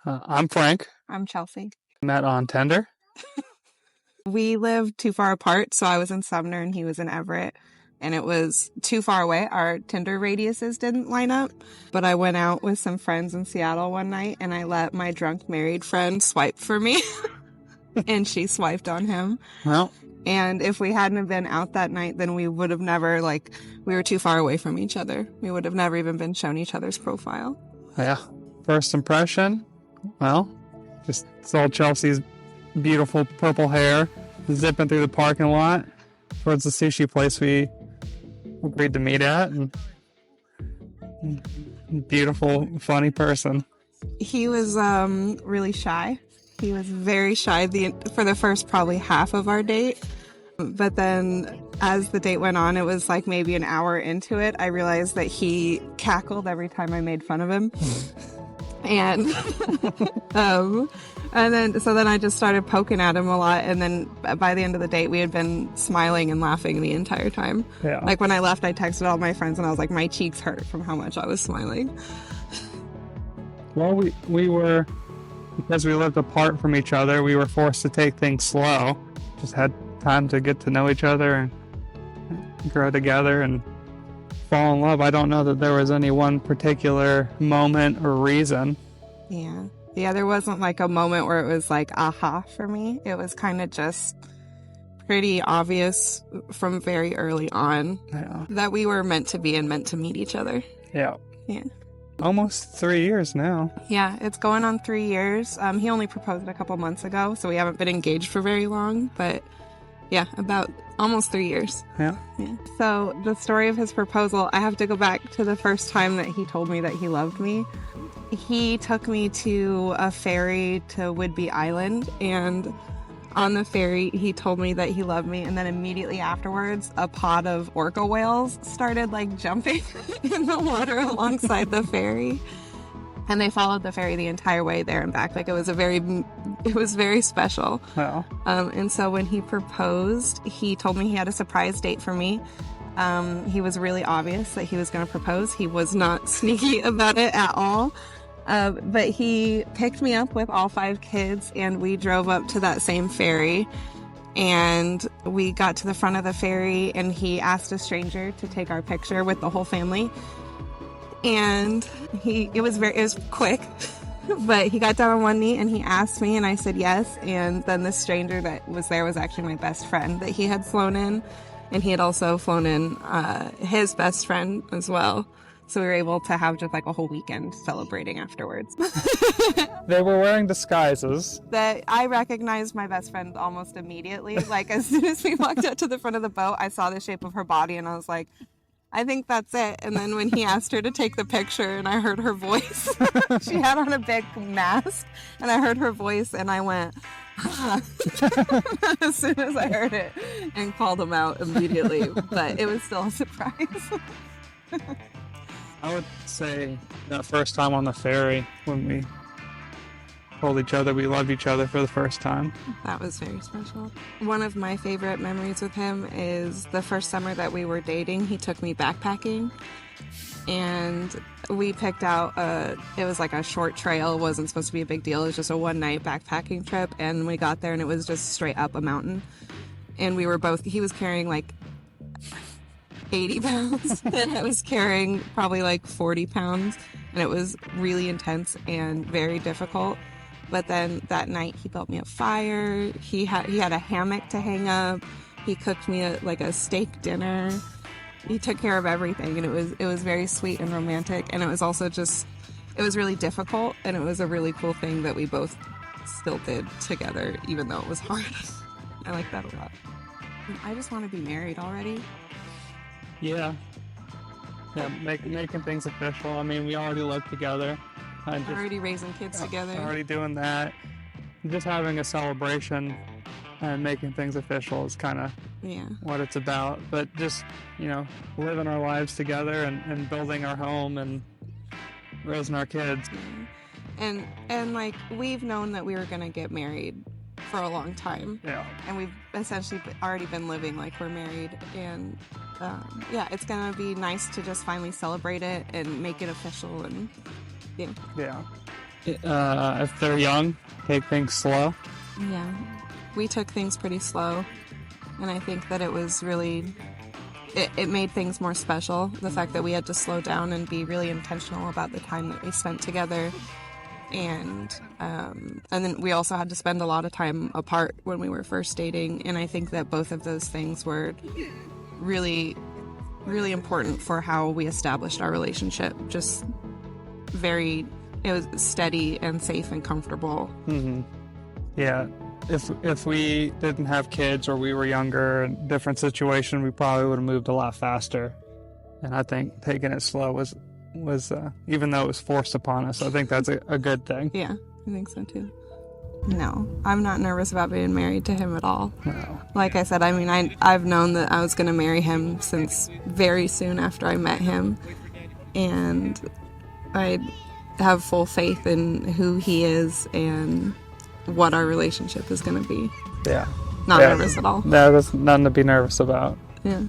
I'm Frank. I'm Chelsea. Met on Tinder. We lived too far apart, so I was in Sumner and he was in Everett, and it was too far away. Our Tinder radiuses didn't line up, but I went out with some friends in Seattle one night, and I let my drunk married friend swipe for me, and she swiped on him. Well, and if we hadn't have been out that night, then we would have never, we were too far away from each other. We would have never even been shown each other's profile. yeah. First impression, well, just saw Chelsea's beautiful purple hair zipping through the parking lot towards the sushi place we agreed to meet at. And beautiful, funny person. He was really shy. He was very shy for the first probably half of our date. But then as the date went on, it was like maybe an hour into it, I realized that he cackled every time I made fun of him. And then I just started poking at him a lot, and then by the end of the date we had been smiling and laughing the entire time. Yeah. Like when I left, I texted all my friends and I was like, my cheeks hurt from how much I was smiling. Well, we were, because we lived apart from each other, we were forced to take things slow. Just had time to get to know each other and grow together and fall in love. I don't know that there was any one particular moment or reason. Yeah, there wasn't like a moment where it was like aha for me. It was kind of just pretty obvious from very early on that we were meant to be and meant to meet each other. Yeah. Almost 3 years now. Yeah, it's going on 3 years. He only proposed a couple months ago, so we haven't been engaged for very long, but yeah, about almost 3 years. Yeah. So the story of his proposal, I have to go back to the first time that he told me that he loved me. He took me to a ferry to Whidbey Island, and on the ferry, he told me that he loved me, and then immediately afterwards, a pod of orca whales started jumping in the water alongside the ferry. And they followed the ferry the entire way there and back. It was very special. Wow. And so when he proposed, he told me he had a surprise date for me. He was really obvious that he was going to propose. He was not sneaky about it at all. But he picked me up with all 5 kids, and we drove up to that same ferry. And we got to the front of the ferry, and he asked a stranger to take our picture with the whole family. And it was quick, but he got down on one knee and he asked me, and I said yes. And then the stranger that was there was actually my best friend that he had flown in, and he had also flown in his best friend as well. So we were able to have just a whole weekend celebrating afterwards. They were wearing disguises. That I recognized my best friend almost immediately. As soon as we walked out to the front of the boat, I saw the shape of her body and I was like, I think that's it. And then when he asked her to take the picture and I heard her voice, she had on a big mask, and I heard her voice and I went, as soon as I heard it, and called him out immediately. But it was still a surprise. I would say that first time on the ferry when we told each other we loved each other for the first time. That was very special. One of my favorite memories with him is the first summer that we were dating. He took me backpacking, and we picked out it was a short trail. It wasn't supposed to be a big deal. It was just a one-night backpacking trip, and we got there and it was just straight up a mountain. And he was carrying 80 pounds and I was carrying probably 40 pounds, and it was really intense and very difficult. But then that night he built me a fire. He had a hammock to hang up. He cooked me a steak dinner. He took care of everything, and it was very sweet and romantic. And it was also it was really difficult, and it was a really cool thing that we both still did together, even though it was hard. I like that a lot. I just want to be married already. Yeah, making things official. I mean, we already live together. Already raising kids together. Already doing that. Just having a celebration and making things official is kind of what it's about. But just, living our lives together and building our home and raising our kids. Yeah. And we've known that we were going to get married for a long time. Yeah. And we've essentially already been living like we're married. And it's going to be nice to just finally celebrate it and make it official. And Yeah. if they're young, take things slow. Yeah, we took things pretty slow, and I think that it was really, it made things more special. The fact that we had to slow down and be really intentional about the time that we spent together, and then we also had to spend a lot of time apart when we were first dating, and I think that both of those things were really, really important for how we established our relationship. Just it was steady and safe and comfortable. Yeah, if we didn't have kids or we were younger, in a different situation, we probably would have moved a lot faster. And I think taking it slow was even though it was forced upon us, I think that's a good thing. Yeah, I think so too. No, I'm not nervous about being married to him at all. No. Like I said, I mean, I've known that I was going to marry him since very soon after I met him, and I have full faith in who he is and what our relationship is going to be. Yeah. Not nervous at all. No, there's nothing to be nervous about. Yeah.